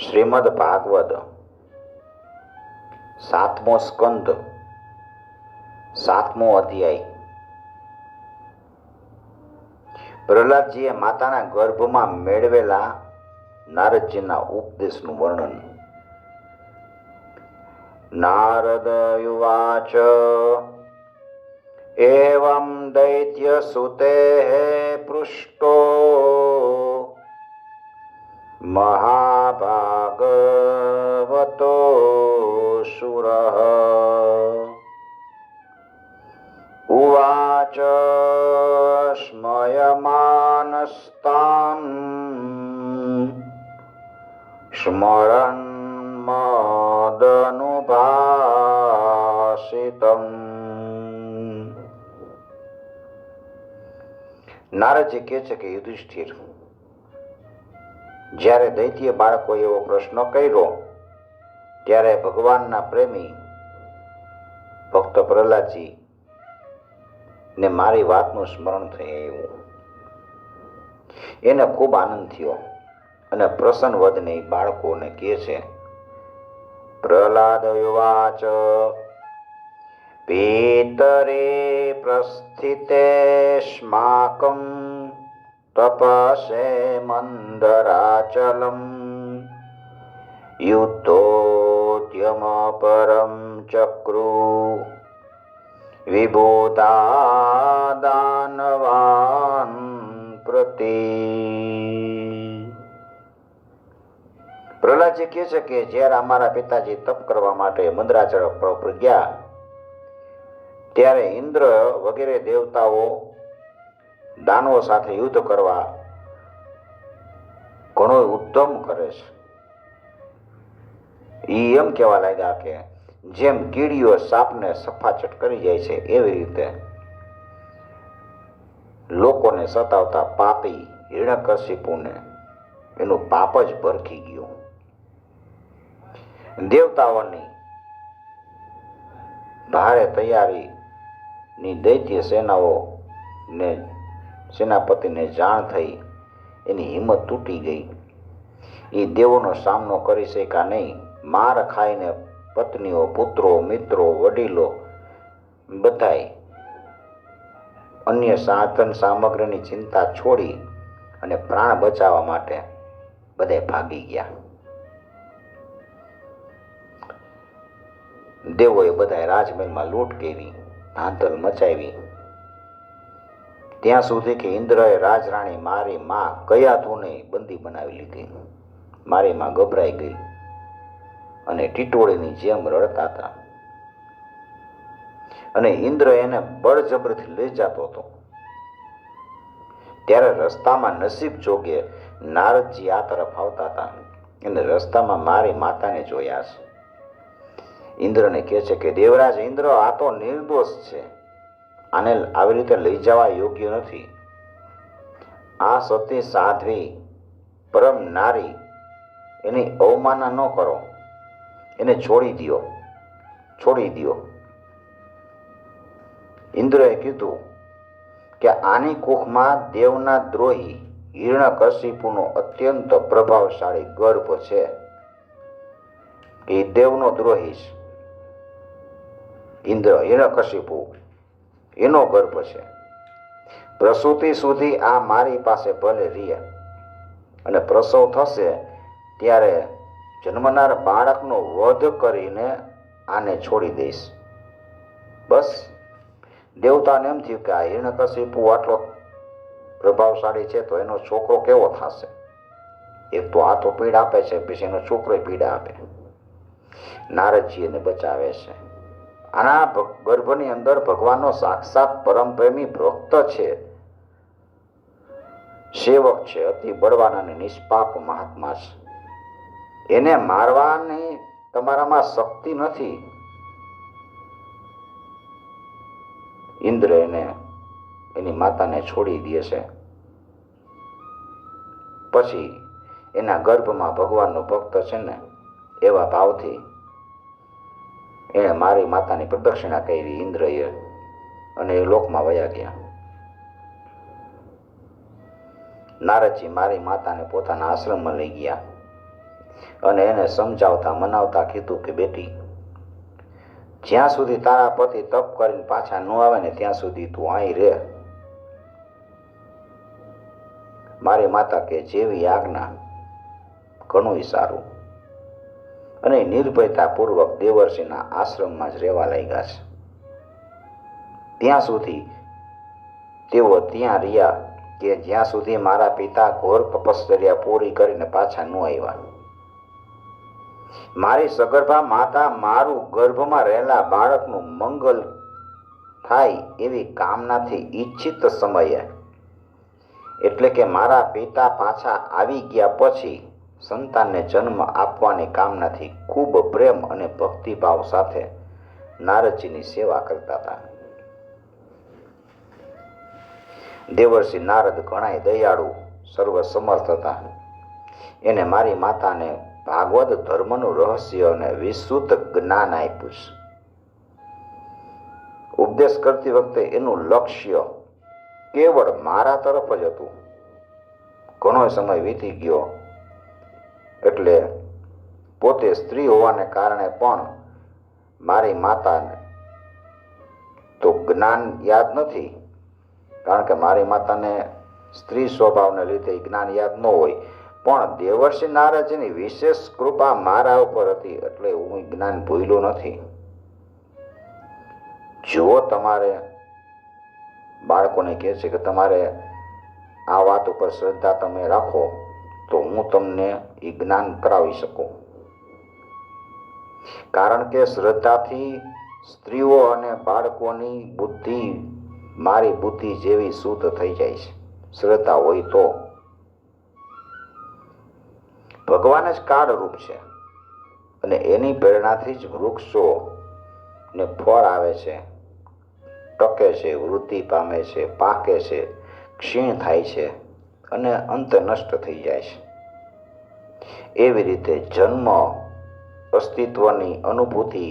શ્રીમદ ભાગવત 7મો સ્કંદ 7મો અધ્યાય. પ્રહલાદજીએ માતાના ગર્ભમાં મેળવેલા નારદજીના ઉપદેશનું વર્ણન. નારદ યુવાચ એવં દૈત્ય સુતે પૃષ્ટો મહાભાગવતો શુરઃ ઉવાચ સ્મયમાનસ્તાન સ્મરन् મદનુભાસિતમ. નારદજી કહે છે કે યુધિષ્ઠિર, જ્યારે દૈત્ય બાળકો એવો પ્રશ્ન કર્યો ત્યારે ભગવાનના પ્રેમી ભક્ત પ્રહલાદજી ને મારી વાતનું સ્મરણ થઈ આવ્યું. એને ખૂબ આનંદ થયો અને પ્રસન્ન વધને બાળકોને કહે છે. પ્રહલાદ યુવાચ પીતરે પ્રસ્થિતે સ્માકં તપસે મંદરાચલમ યુદ્ધોદ્યમ પરમ ચક્રુ વિભૂતા દાનવાન પ્રતિ. પ્રહલાદજી કહે છે કે જ્યારે અમારા પિતાજી તપ કરવા માટે મંદરાચલ પર ગયા ત્યારે ઇન્દ્ર વગેરે દેવતાઓ દાનવો સાથે યુદ્ધ કરવા ઘણો ઉદ્યમ કરે છે. ઈ એમ કહેવા લાગ્યા કે જેમ કીડીઓ સાપને સફાચટ કરી જાય છે એવી રીતે લોકોને સતાવતા પાપી હિરણ્યકશિપુને એનું પાપ જ ભરખી ગયું. દેવતાઓની ભારે તૈયારીની દૈત્ય સેનાપતિને જાણ થઈ. એની હિંમત તૂટી ગઈ. એ દેવોનો સામનો કરી શક્યા નહીં. માર ખાઈને પત્નીઓ, પુત્રો, મિત્રો, વડીલો બધાય અન્ય સાધન સામગ્રીની ચિંતા છોડી અને પ્રાણ બચાવવા માટે બધા ભાગી ગયા. દેવોએ બધાએ રાજમહેલમાં લૂંટ કરી, ધાંધલ મચાવી, ત્યાં સુધી કે ઇન્દ્રએ રાજરાણી મારી માં કયાધુને બંદી બનાવી લીધી. મારી માં ગભરાઈ ગઈ અને ટીટોળીની જેમ રડતા હતા અને ઇન્દ્ર એને બળજબરીથી લઈ જતો હતો. ત્યારે રસ્તામાં નસીબ જોગે નારદજી આ તરફ આવતા હતા અને રસ્તામાં મારી માતાને જોયા છે. ઇન્દ્રને કહે છે કે દેવરાજ ઇન્દ્ર, આ તો નિર્દોષ છે, આને આવી રીતે લઈ જવા યોગ્ય નથી. આ સતી સાધ્વી પરમ નારી, એની અવમાનના ન કરો, એને છોડી દો. ઇન્દ્રએ કીધું કે આની કુખમાં દેવના દ્રોહી હિરણ્યકશિપુનો અત્યંત પ્રભાવશાળી ગર્ભ છે. એ દેવનો દ્રોહી છે. ઇન્દ્ર હિરણ્યકશિપુ એનો ગર્ભ છે. પ્રસૂતિ સુધી આ મારી પાસે ભલે રહે અને પ્રસવ થશે ત્યારે જન્મનાર બાળકનો વધ કરીને આને છોડી દઈશ. બસ દેવતાને એમ થયું કે આ હિરણ્યકશિપુ આટલો પ્રભાવશાળી છે તો એનો છોકરો કેવો થશે. એક તો આ તો પીડા આપે છે, પછી એનો છોકરો પીડા આપે. નારદજી એને બચાવે છે. આના ગર્ભની અંદર ભગવાનનો સાક્ષાત પરમ પ્રેમી ભક્ત છે, સેવક છે, અતિ બળવાન અને નિષ્પાપ મહાત્મા છે. એને મારવાની તમારામાં શક્તિ નથી. ઇન્દ્ર એની માતાને છોડી દે છે. પછી એના ગર્ભમાં ભગવાનનો ભક્ત છે ને એવા ભાવથી એણે મારી માતાની પ્રદક્ષિણા કરી ઇન્દ્રએ અને એ લોકમાં વયા ગયા. નારદજી મારી માતાને પોતાના આશ્રમમાં લઈ ગયા. અને એને સમજાવતા મનાવતા કીધું કે બેટી, જ્યાં સુધી તારા પતિ તપ કરીને પાછા ન આવે ને ત્યાં સુધી તું અહીં રહે. મારી માતા કે જેવી આજ્ઞા, ઘણું સારું. અને નિર્ભયતાપૂર્વક દેવર્ષિના આશ્રમમાં જ રહેવા લાગ્યા છે. ત્યાં સુધી તેઓ ત્યાં રહ્યા કે જ્યાં સુધી મારા પિતા ઘોર તપશ્ચર્યા પૂરી કરીને પાછા ન આવ્યા. મારી સગર્ભા માતા મારું ગર્ભમાં રહેલા બાળકનું મંગલ થાય એવી કામનાથી ઈચ્છિત સમયે, એટલે કે મારા પિતા પાછા આવી ગયા પછી સંતાનને જન્મ આપવાની કામનાથી ખૂબ પ્રેમ અને ભક્તિભાવ સાથે નારદજીની સેવા કરતા હતા. દેવર્ષિ નારદ ઘણા દયાળુ સર્વસમર્થ હતા. એને મારી માતાને ભાગવત ધર્મનું રહસ્ય અને વિશુદ્ધ જ્ઞાન આપ્યું છે. ઉપદેશ કરતી વખતે એનું લક્ષ્ય કેવળ મારા તરફ જ હતું. ઘણો સમય વીતી ગયો એટલે પોતે સ્ત્રી હોવાને કારણે પણ મારી માતાને તો જ્ઞાન યાદ નથી, કારણ કે મારી માતાને સ્ત્રી સ્વભાવને લીધે જ્ઞાન યાદ ન હોય. પણ દેવર્ષિ નારદજીની વિશેષ કૃપા મારા ઉપર હતી એટલે હું જ્ઞાન ભૂલ્યો નથી. જો તમારે બાળકોને કહે છે કે તમારે આ વાત ઉપર શ્રદ્ધા તમે રાખો તો હું તમને એ જ્ઞાન કરાવી શકું. કારણ કે શ્રદ્ધાથી સ્ત્રીઓ અને બાળકોની બુદ્ધિ મારી બુદ્ધિ જેવી શુદ્ધ થઈ જાય છે, શ્રદ્ધા હોય તો. ભગવાન જ કાળરૂપ છે અને એની પ્રેરણાથી જ વૃક્ષો ને ફળ આવે છે, ટકે છે, વૃદ્ધિ પામે છે, પાકે છે, ક્ષીણ થાય છે અને અંતે નષ્ટ થઈ જાય છે. એવી રીતે જન્મ, અસ્તિત્વની અનુભૂતિ,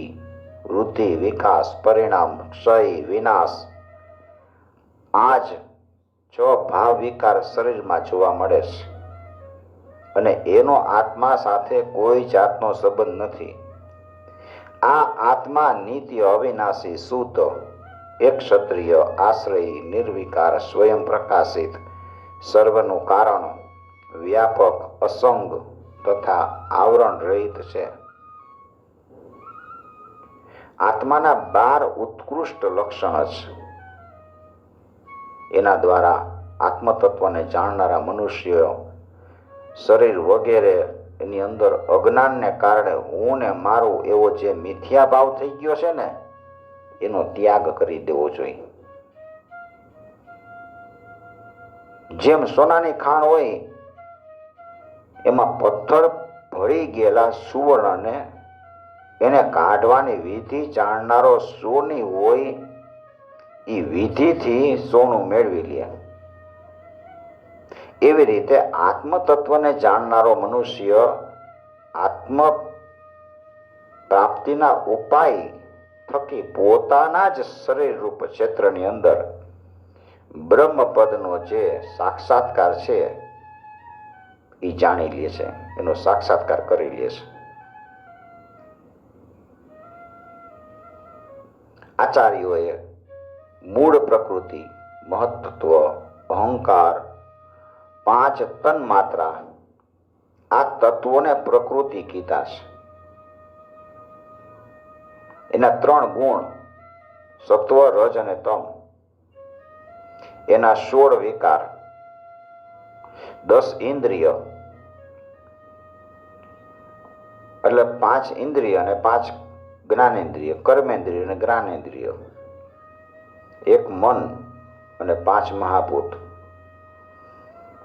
વૃદ્ધિ, વિકાસ, પરિણામ, ક્ષય, વિનાશ, આ જ 6 ભાવ વિકાર શરીરમાં જોવા મળે છે અને એનો આત્મા સાથે કોઈ જાતનો સંબંધ નથી. આ આત્મા નિત્ય, અવિનાશી, શુદ્ધ, એક ક્ષત્રિય, આશ્રયી, નિર્વિકાર, સ્વયં પ્રકાશિત, સર્વનું કારણ, વ્યાપક, અસંગ તથા આવરણ રહિત છે. આત્માના 12 ઉત્કૃષ્ટ લક્ષણ છે. એના દ્વારા આત્મતત્વને જાણનારા મનુષ્યો શરીર વગેરે એની અંદર અજ્ઞાનને કારણે હું ને મારું એવો જે મિથ્યા ભાવ થઈ ગયો છે ને, એનો ત્યાગ કરી દેવો જોઈએ. જેમ સોનાની ખાણ હોય એમાં પથ્થર ભળી ગયેલા સુવર્ણને એને કાઢવાની વિધિ જાણનારો સોની હોય, એ વિધિથી સોનું મેળવી લે. એવી રીતે આત્મતત્વને જાણનારો મનુષ્ય આત્મ પ્રાપ્તિના ઉપાય થકી પોતાના જ શરીર રૂપ ક્ષેત્રની અંદર બ્રહ્મપદનો જે સાક્ષાત્કાર છે એ જાણી લે છે, એનો સાક્ષાત્કાર કરી લે છે. આચાર્યોએ મૂળ પ્રકૃતિ, મહત્ત્વ, અહંકાર, 5 તન્માત્રા, આ તત્વોને પ્રકૃતિ કીધા છે. એના 3 ગુણ, સત્વ, રજ અને તમ, એના 16 વિકાર, 10 ઇન્દ્રિય, એટલે 5 ઇન્દ્રિય અને 5 જ્ઞાનેન્દ્રિય, કર્મેન્દ્રિય અને જ્ઞાનેન્દ્રિય, 1 મન અને 5 મહાભૂત.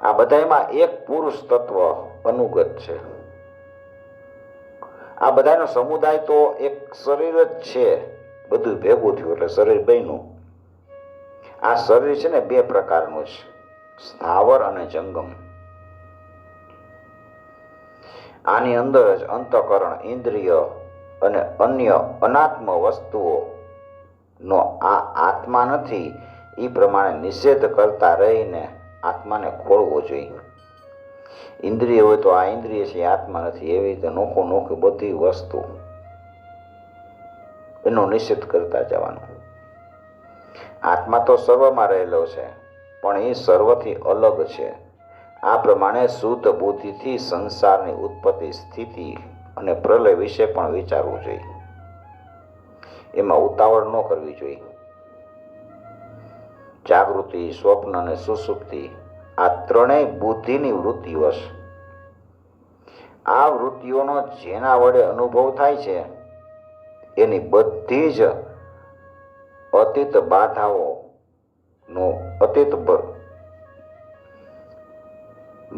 આ બધામાં એક પુરુષ તત્વ અનુગત છે. આ બધાનો સમુદાય તો એક શરીર જ છે, બધું ભેગું થયું એટલે શરીર બન્યું. આ શરીર છે ને 2 પ્રકારનું છે, સ્થાવર અને જંગમ. આની અંદર જ અંતઃકરણ, ઇન્દ્રિય અને અન્ય અનાત્મ વસ્તુઓનો આ આત્મા નથી એ પ્રમાણે નિષેધ કરતા રહીને આત્માને ખોળવો જોઈએ. ઇન્દ્રિય હોય તો આ ઇન્દ્રિય છે, આત્મા નથી. એવી રીતે નોખી બધી વસ્તુ એનો નિષેધ કરતા જવાનું. આત્મા તો સર્વમાં રહેલો છે, પણ એ સર્વથી અલગ છે. આ પ્રમાણે શુદ્ધ બુદ્ધિથી સંસારની ઉત્પત્તિ, સ્થિતિ અને પ્રલય વિશે પણ વિચારવું જોઈએ. એમાં ઉતાવળ ન કરવી જોઈએ. જાગૃતિ, સ્વપ્ન અને સુષુપ્તિ આ ત્રણેય બુદ્ધિની વૃત્તિઓ છે. આ વૃત્તિઓનો જેના વડે અનુભવ થાય છે એની બધી જ અતીત બાધાઓનો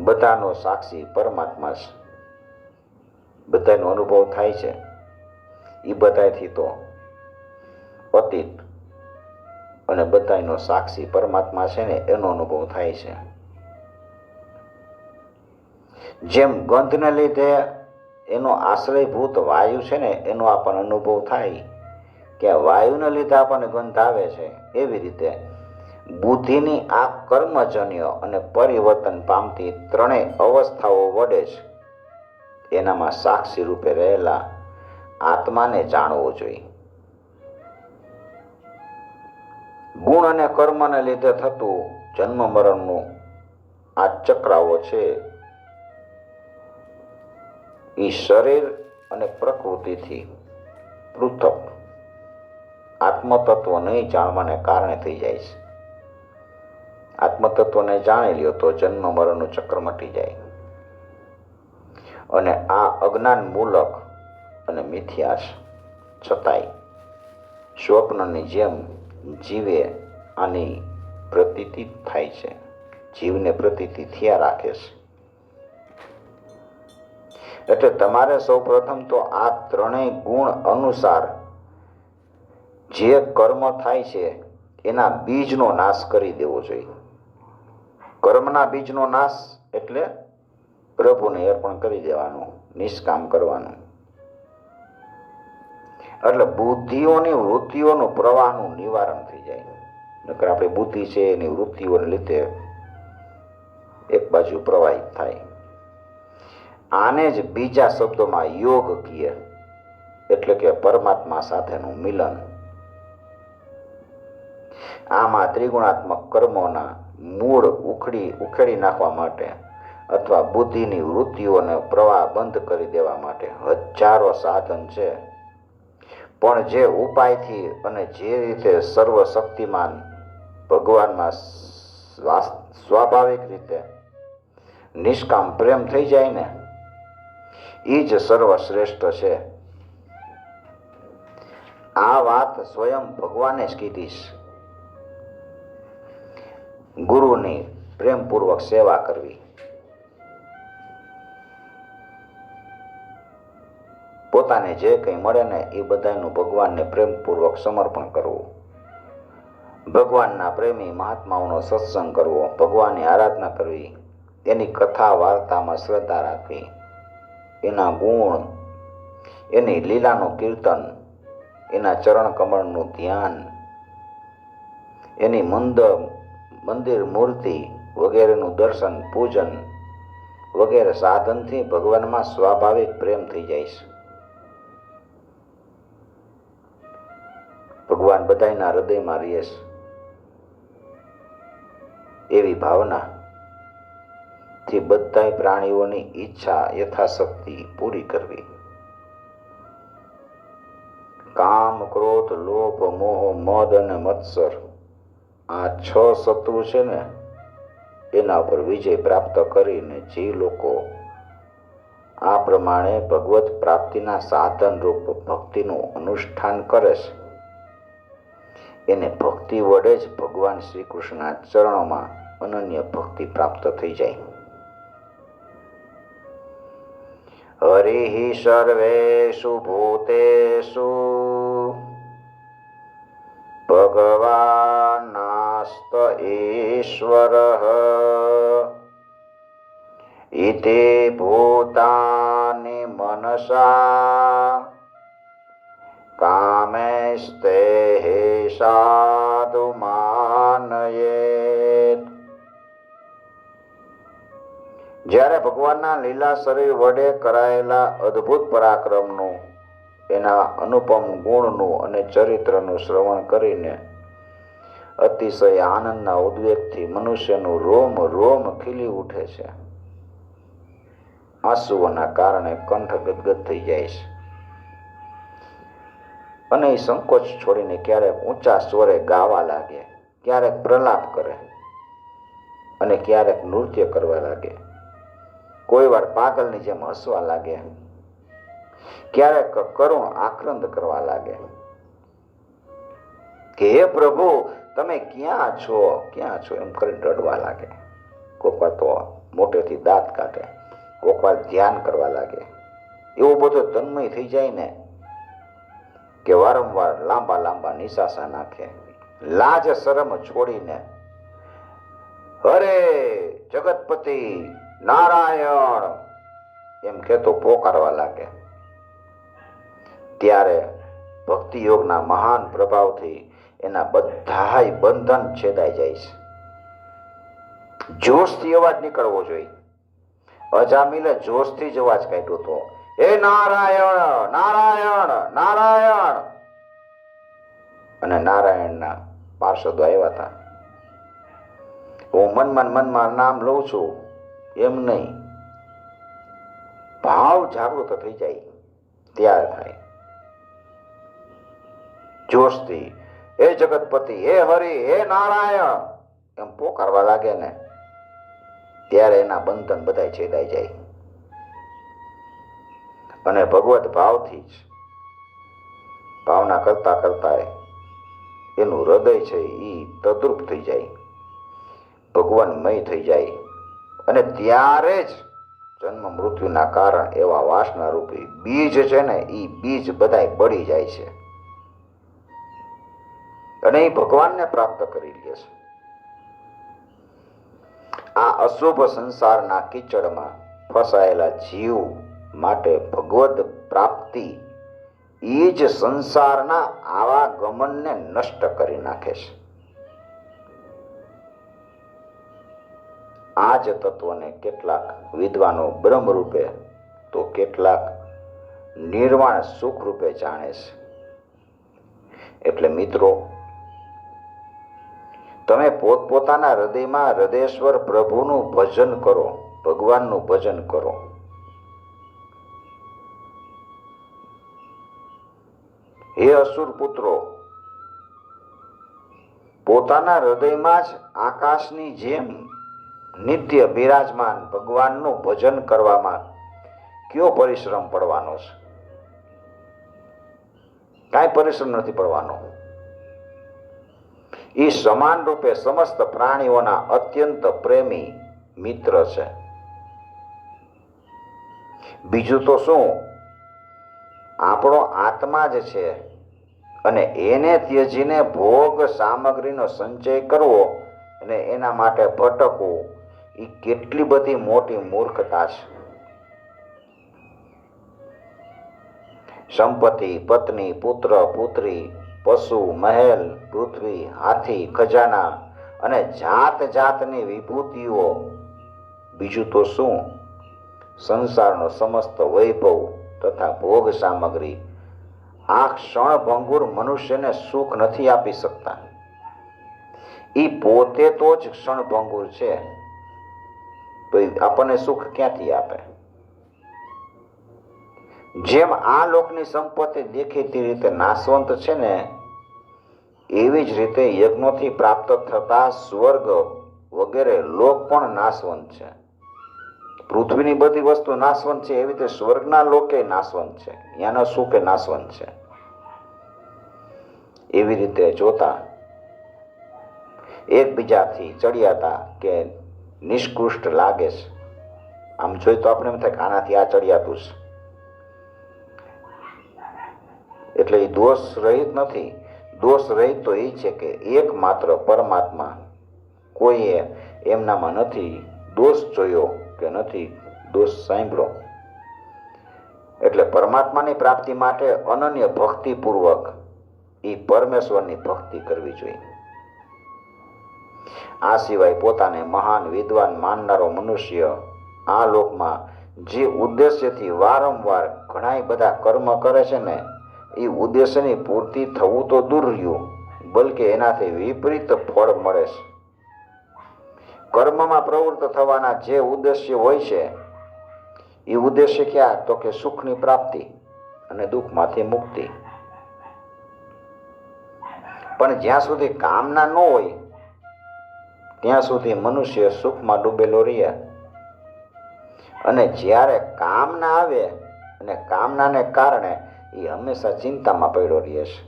બધાનો સાક્ષી પરમાત્મા છે. બધાનો અનુભવ થાય છે એ બધાથી તો અતીત અને બધાનો સાક્ષી પરમાત્મા છે ને એનો અનુભવ થાય છે. જેમ ગંધને લીધે એનો આશ્રયભૂત વાયુ છે ને એનો આપણને અનુભવ થાય કે વાયુને લીધે આપણને ગંધ આવે છે, એવી રીતે બુદ્ધિની આ કર્મજન્ય અને પરિવર્તન પામતી ત્રણેય અવસ્થાઓ વડે જ એનામાં સાક્ષી રૂપે રહેલા આત્માને જાણવો જોઈએ. ગુણ અને કર્મને લીધે થતું જન્મ મરણનું આ ચક્રાઓ છે એ શરીર અને પ્રકૃતિથી પૃથક આત્મતત્વ નહીં જાણવાને કારણે થઈ જાય છે. આત્મતત્વને જાણી લ્યો તો જન્મ મરણનું ચક્ર મટી જાય. અને આ અજ્ઞાન મૂલક અને મિથ્યા છે, છતાંય સ્વપ્નની જેમ જીવે આની પ્રતીતિ થાય છે. જીવને પ્રતીતિ થયા રાખે છે. એટલે તમારે સૌ પ્રથમ તો આ ત્રણેય ગુણ અનુસાર જે કર્મ થાય છે એના બીજનો નાશ કરી દેવો જોઈએ. કર્મના બીજનો નાશ એટલે પ્રભુને અર્પણ કરી દેવાનું, નિષ્કામ કરવાનું. એટલે બુદ્ધિઓની વૃત્તિઓનું પ્રવાહનું નિવારણ થઈ જાય. નકર આપણી બુદ્ધિ છે એની વૃત્તિઓને લીધે એક બાજુ પ્રવાહિત થાય. આને જ બીજા શબ્દોમાં યોગ કહીએ, એટલે કે પરમાત્મા સાથેનું મિલન. આમાં ત્રિગુણાત્મક કર્મોના મૂળ ઉખેડી નાખવા માટે અથવા બુદ્ધિની વૃત્તિઓને પ્રવાહ બંધ કરી દેવા માટે હજારો સાધન છે. પણ જે ઉપાયથી અને જે રીતે સર્વશક્તિમાન ભગવાનમાં સ્વાભાવિક રીતે નિષ્કામ પ્રેમ થઈ જાય ને એ જ સર્વશ્રેષ્ઠ છે. આ વાત સ્વયં ભગવાને જ કીધી છે. ગુરુની પ્રેમપૂર્વક સેવા કરવી, પોતાને જે કંઈ મળે ને એ બધાનું ભગવાનને પ્રેમપૂર્વક સમર્પણ કરવું, ભગવાનના પ્રેમી મહાત્માઓનો સત્સંગ કરવો, ભગવાનની આરાધના કરવી, એની કથા વાર્તામાં શ્રદ્ધા રાખવી, એના ગુણ, એની લીલાનું કીર્તન, એના ચરણ કમળનું ધ્યાન, એની મંદિર મૂર્તિ વગેરેનું દર્શન પૂજન વગેરે સાધનથી ભગવાનમાં સ્વાભાવિક પ્રેમ થઈ જાય છે. ભગવાન બધાના હૃદયમાં રહે છે એવી ભાવના થી બધા પ્રાણીઓની ઈચ્છા યથાશક્તિ પૂરી કરવી. કામ, ક્રોધ, લોભ, મોહ, મદ અને મત્સર આ 6 શત્રુ છે ને એના પર વિજય પ્રાપ્ત કરીને જે લોકો આ પ્રમાણે ભગવત પ્રાપ્તિના સાધન રૂપ ભક્તિનું અનુષ્ઠાન કરે છે એને ભક્તિ વડે જ ભગવાન શ્રી કૃષ્ણના ચરણોમાં અનન્ય ભક્તિ પ્રાપ્ત થઈ જાય. હરિ સર્વેષુ ભૂતેષુ ભગવાનાસ્ત ઈશ્વરઃ ઇતિ ભૂતાનિ મનસા કામેસ્તે સાધુ માનયેત. જ્યારે ભગવાનના લીલા શરીર વડે કરાયેલા અદ્ભુત પરાક્રમનું, એના અનુપમ ગુણનું અને ચરિત્રનું શ્રવણ કરીને અતિશય આનંદના ઉદ્વેગથી મનુષ્યનું રોમ રોમ ખીલી ઉઠે છે. આંસુઓના કારણે કંઠ ગદગદ થઈ જાય છે અને એ સંકોચ છોડીને ક્યારેક ઊંચા સ્વરે ગાવા લાગે, ક્યારેક પ્રલાપ કરે અને ક્યારેક નૃત્ય કરવા લાગે. કોઈ વાર પાગલની જેમ હસવા લાગે, ક્યારેક કરુણ આક્રંદ કરવા લાગે કે હે પ્રભુ તમે ક્યાં છો, ક્યાં છો એમ કરી રડવા લાગે. કોક વાર તો મોટેથી દાંત કાઢે, કોક વાર ધ્યાન કરવા લાગે. એવું બધું તન્મય થઈ જાય ને કે વારંવાર લાંબા લાંબા નિશાસા નાખે. લાજ શરમ છોડીને હરે જગતપતિ નારાયણ એમ કહેતો પોકારવા લાગે. ત્યારે ભક્તિ યોગના મહાન પ્રભાવથી એના બધાય બંધન છેદાઈ જાય છે. જોશથી અવાજ નીકળવો જોઈએ. અજામિલે જોશથી જ અવાજ કાઢ્યો હતો, હે નારાયણ નારાયણ નારાયણ. અને નારાયણના પાર્ષદો આવ્યા હતા. હું મનમાં નામ લઉં છું એમ નહીં, ભાવ જાગૃત થઈ જાય ત્યાર થાય. જોશથી હે જગતપતિ હે હરિ હે નારાયણ એમ પોકારવા લાગે ને ત્યારે એના બંધન બધા છેદાઈ જાય અને ભગવત ભાવથી જ ભાવના કરતા કરતા એનું હૃદય છે એ તદ્રુપ થઈ જાય, ભગવાનમય થઈ જાય અને ત્યારે જ જન્મ મૃત્યુના કારણ એવા વાસના રૂપી બીજ છે ને એ બીજ બધાય બળી જાય છે અને એ ભગવાનને પ્રાપ્ત કરી લે છે. આ અશુભ સંસારના કીચડમાં ફસાયેલા જીવ માટે ભગવદ પ્રાપ્તિ એ જ સંસારના આવા ગમનને નષ્ટ કરી નાખે છે. આ જ તત્વને કેટલાક વિદ્વાનો બ્રહ્મ રૂપે તો કેટલાક નિર્વાણ સુખ રૂપે જાણે છે. એટલે મિત્રો, તમે પોતપોતાના હૃદયમાં હૃદયેશ્વર પ્રભુનું ભજન કરો, ભગવાનનું ભજન કરો. હે અસુર પુત્રો, પોતાના હૃદયમાં જ આકાશની જેમ નિત્ય બિરાજમાન ભગવાનનું ભજન કરવામાં કયો પરિશ્રમ પડવાનો છે? કાંઈ પરિશ્રમ નથી પડવાનો. એ સમાન રૂપે સમસ્ત પ્રાણીઓના અત્યંત પ્રેમી મિત્ર છે. બીજું તો શું, આપણો આત્મા જ છે અને એને ત્યજીને ભોગ સામગ્રીનો સંચય કરવો અને એના માટે ભટકવું એ કેટલી બધી મોટી મૂર્ખતા છે. સંપત્તિ, પત્ની, પુત્ર, પુત્રી, પશુ, મહેલ, પૃથ્વી, હાથી, ખજાના અને જાત જાતની વિભૂતિઓ, બીજું તો શું, સંસારનો સમસ્ત વૈભવ તથા ભોગ સામગ્રી આ ક્ષણભંગુર મનુષ્યને સુખ નથી આપી શકતા. એ પોતે તો જ ક્ષણભંગુર છે, તો આપણને સુખ ક્યાંથી આપે? જેમ આ લોકની સંપત્તિ દેખીતી રીતે નાશવંત છે ને, એવી જ રીતે યજ્ઞોથી પ્રાપ્ત થતા સ્વર્ગ વગેરે લોક પણ નાશવંત છે. પૃથ્વીની બધી વસ્તુ નાશવંત છે, એવી રીતે સ્વર્ગના લોકે નાશવંત છે, ત્યાંનો સુખ એ નાશવંત છે. એવી રીતે જોતા એકબીજાથી ચડિયાતા કે નિષ્કૃષ્ટ લાગે છે. આમ જોઈ તો આપણે એમ થાય કે આનાથી આ ચડિયાતું છે, એટલે એ દોષ રહિત નથી. દોષ રહિત તો એ છે કે એકમાત્ર પરમાત્મા કોઈએ એમનામાં નથી દોષ જોયો કે નથી દોષ સાંભળ્યો. એટલે પરમાત્માની પ્રાપ્તિ માટે અનન્ય ભક્તિપૂર્વક એ પરમેશ્વરની ભક્તિ કરવી જોઈએ. આ સિવાય પોતાને મહાન વિદ્વાન માનનારો મનુષ્ય આ લોકમાં જે ઉદ્દેશ્યથી વારંવાર ઘણા બધા કર્મ કરે છે ને, એ ઉદ્દેશ્યની પૂર્તિ થવું તો દૂર રહ્યું, બલકે એનાથી વિપરીત ફળ મળે છે. કર્મમાં પ્રવૃત્ત થવાના જે ઉદ્દેશ્ય હોય છે, એ ઉદ્દેશ્ય ક્યાં? તો કે સુખની પ્રાપ્તિ અને દુઃખમાંથી મુક્તિ. પણ જ્યાં સુધી કામના ન હોય ત્યાં સુધી મનુષ્ય સુખમાં ડૂબેલો રહે, અને જ્યારે કામના આવે અને કામનાને કારણે એ હંમેશા ચિંતામાં પડ્યો રહે છે.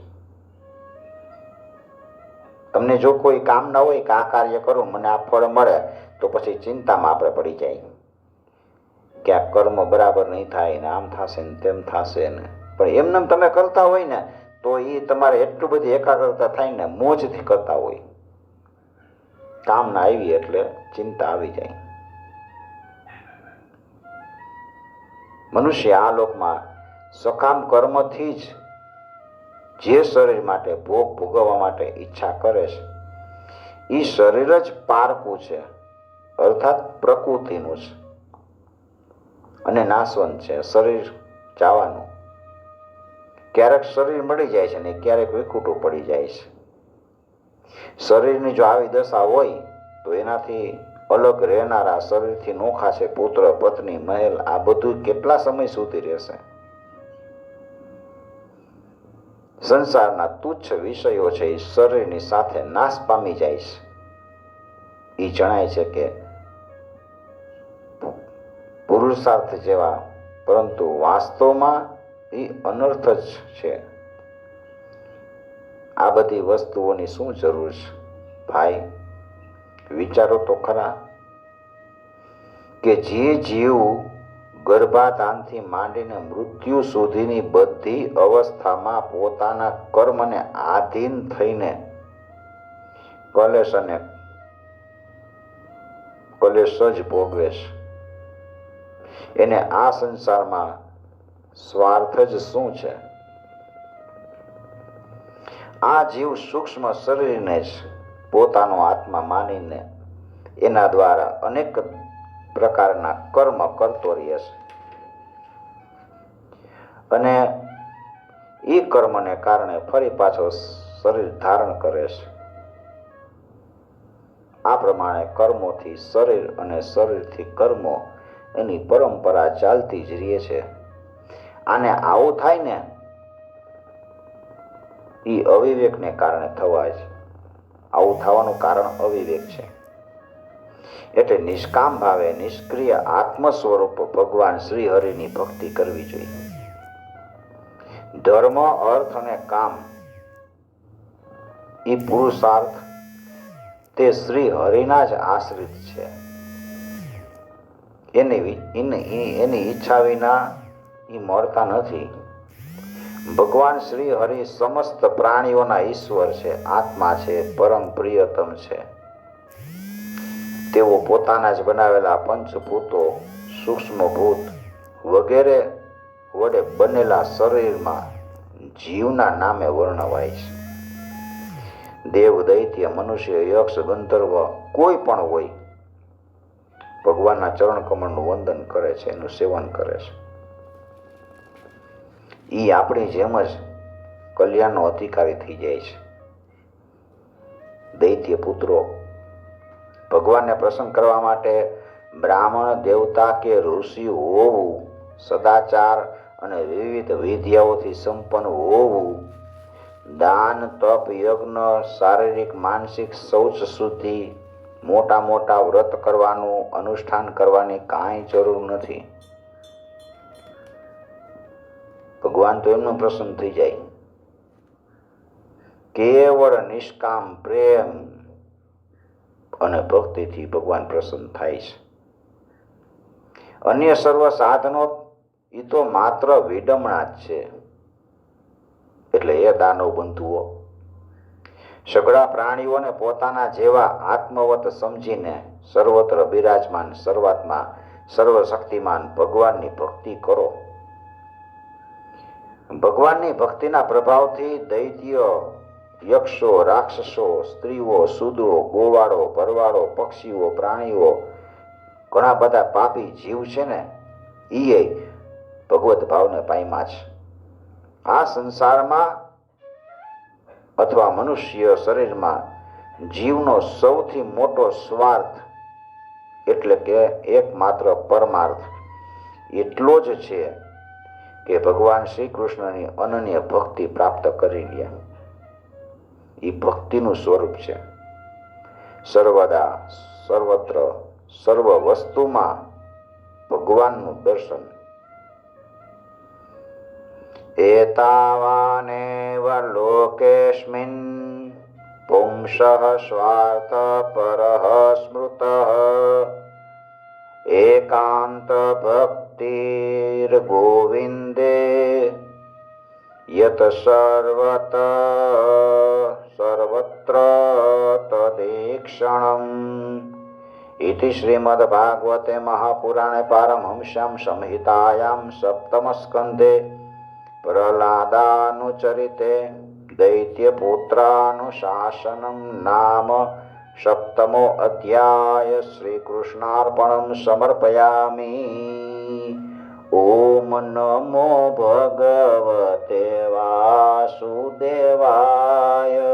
તમને જો કોઈ કામના હોય કે આ કાર્ય કરું, મને આ ફળ મળે, તો પછી ચિંતામાં આપણે પડી જાય કે આ કર્મ બરાબર નહીં થાય ને, આમ થશે ને તેમ થશે ને. પણ એમને તમે કરતા હોય ને તો એ તમારે એટલું બધી એકાગ્રતા થાય ને, મોજથી કરતા હોય. કામના આવી એટલે ચિંતા આવી જાય. મનુષ્ય આ લોકમાં સકામ કર્મથી જ જે શરીર માટે ભોગ ભોગવવા માટે ઈચ્છા કરે છે, એ શરીર જ પારકું છે, અર્થાત પ્રકૃતિનું છે અને નાશવંત છે. શરીર જવાનું, ક્યારેક શરીર મળી જાય છે ને ક્યારેક વિખૂટું પડી જાય છે. શરીરની જો આવી દશા હોય તો એનાથી અલગ રહેનારા, શરીરથી નોખા છે પુત્ર, પત્ની, મહેલ, આ બધું કેટલા સમય સુધી રહેશે? સંસારના તુચ્છ વિષયો છે એ શરીરની સાથે નાશ પામી જાય છે. એ જણાય છે કે પુરુષાર્થ જેવા, પરંતુ વાસ્તવમાં એ અનર્થ જ છે. આ બધી વસ્તુઓની શું જરૂર છે? ભાઈ, વિચારો તો ખરા કે જે જીવ ગર્ભાધાનથી માંડીને મૃત્યુ સુધીની બધી અવસ્થામાં પોતાના કર્મને આધીન થઈને કલેશ અને કલેશ જ ભોગવે છે, એને આ સંસારમાં સ્વાર્થ જ શું છે? આ જીવ સૂક્ષ્મ શરીરને જ પોતાનો આત્મા માનીને એના દ્વારા અનેક પ્રકારના કર્મ કરતો રહે છે, અને એ કર્મને કારણે ફરી પાછો શરીર ધારણ કરે છે. આ પ્રમાણે કર્મોથી શરીર અને શરીરથી કર્મો, એની પરંપરા ચાલતી જ રહે છે. આને આવું થાય ને, એ અવિવેકને કારણે થવાય છે. આવું થવાનું કારણ અવિવેક છે. એટલે નિષ્કામ ભાવે નિષ્ક્રિય આત્મ સ્વરૂપ ભગવાન શ્રી હરિની ભક્તિ કરવી જોઈએ. ધર્મ, અર્થ અને કામ એ પુરુષાર્થ તે શ્રી હરિના જ આશ્રિત છે. એની ઈચ્છા વિના એ મળતા નથી. ભગવાન શ્રી હરિ સમસ્ત પ્રાણીઓના ઈશ્વર છે, આત્મા છે, પરમ પ્રિયતમ છે. તેઓ પોતાના જ બનાવેલા પંચભૂતો, સૂક્ષ્મભૂત વગેરે વડે બનેલા શરીરમાં જીવના નામે વર્ણવાય છે. દેવ, દૈત્ય, મનુષ્ય, યક્ષ, ગંધર્વ કોઈ પણ હોય, ભગવાનના ચરણ કમળનું વંદન કરે છે, એનું સેવન કરે છે. એ આપણી જેમ જ કલ્યાણનો અધિકારી થઈ જાય છે. દૈત્ય પુત્રો ભગવાનને પ્રસન્ન કરવા માટે બ્રાહ્મણ, દેવતા કે ઋષિ હોવું, સદાચાર અને વિવિધ વિદ્યાઓથી સંપન્ન હોવું, દાન, તપ, યજ્ઞ, શારીરિક માનસિક શૌચ શુદ્ધિ, મોટા મોટા વ્રત કરવાનું, અનુષ્ઠાન કરવાની કાંઈ જરૂર નથી. ભગવાન તો એમનું પ્રસન્ન થઈ જાય. કેવળ નિષ્કામ પ્રેમ અને ભક્તિથી ભગવાન પ્રસન્ન થાય છે. અન્ય સર્વ સાધનો એ તો માત્ર વિડંબણા જ છે. એટલે એ દાનવ બંધુઓ સઘળા પ્રાણીઓને પોતાના જેવા આત્મવત સમજીને સર્વત્ર બિરાજમાન સર્વાત્મા, સર્વશક્તિમાન ભગવાનની ભક્તિ કરો. ભગવાનની ભક્તિના પ્રભાવથી દૈત્ય, યક્ષો, રાક્ષસો, સ્ત્રીઓ, શૂદ્રો, ગોવાળો, ભરવાડો, પક્ષીઓ, પ્રાણીઓ ઘણા બધા પાપી જીવ છે ને એ ભગવત ભાવને પામ્યા છે. આ સંસારમાં અથવા મનુષ્ય શરીરમાં જીવનો સૌથી મોટો સ્વાર્થ એટલે કે એકમાત્ર પરમાર્થ એટલો જ છે કે ભગવાન શ્રી કૃષ્ણની અનન્ય ભક્તિ પ્રાપ્ત કરી લે. એ ભક્તિનું સ્વરૂપ છે. સર્વદા સર્વત્ર સર્વ વસ્તુમાં ભગવાનનું દર્શન. એતાવાનેવ લોકેસ્મિન પુંસઃ સ્વાર્થ પરઃ સ્મૃતઃ એકાંત ભક્તિર ગોવિંદે યત સર્વત સર્વત્ર તદેક્ષણમ. ઇતિ શ્રીમદ્ભાગવતે મહાપુરાણે પારમહંસ્યામ સંહિતાયામ સપ્તમસ્કંધે પ્રહલાદાનુચરિતે દૈત્યપુત્રાનુશાસનમ નામ સપ્તમો અધ્યાય. શ્રીકૃષ્ણાર્પણમ સમર્પયામિ. ઓમ નમો ભગવતે વાસુદેવાય.